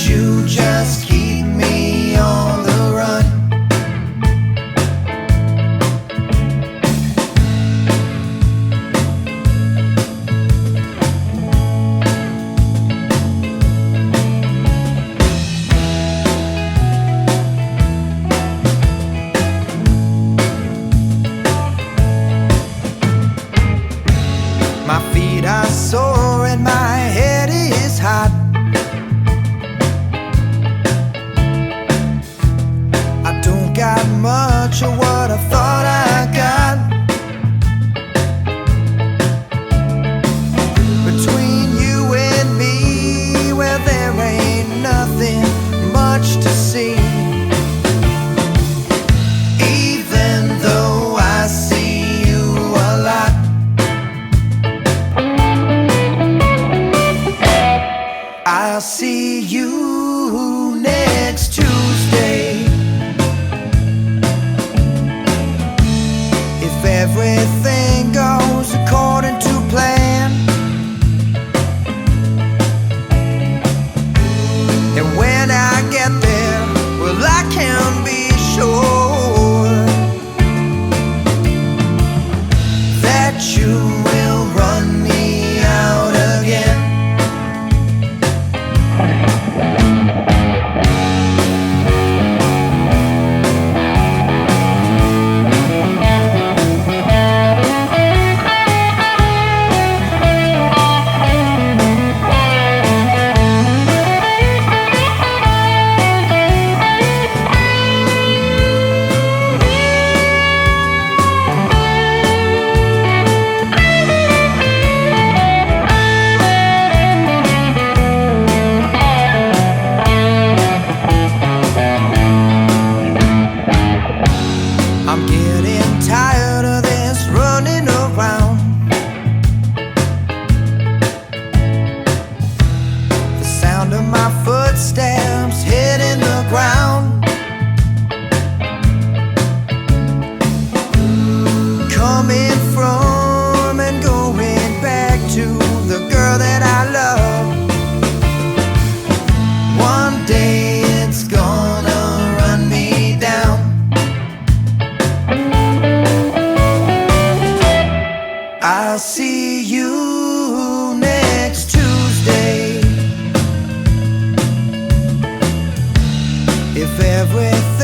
You just keep me on the run. My feet are sore and my head is hot. Got much of what I thought I got. Between you and me, well, there ain't nothing much to see. Even though I see you a lot, I'll see you next Tuesday. If everything goes according to plan, and when I get there, well, I can be sure that you will run me out again. I'm getting tired of this running around. The sound of my footsteps hitting the ground. Coming from and going back to the girl that I love. One day it's gonna run me down. I'll see you next Tuesday. If everything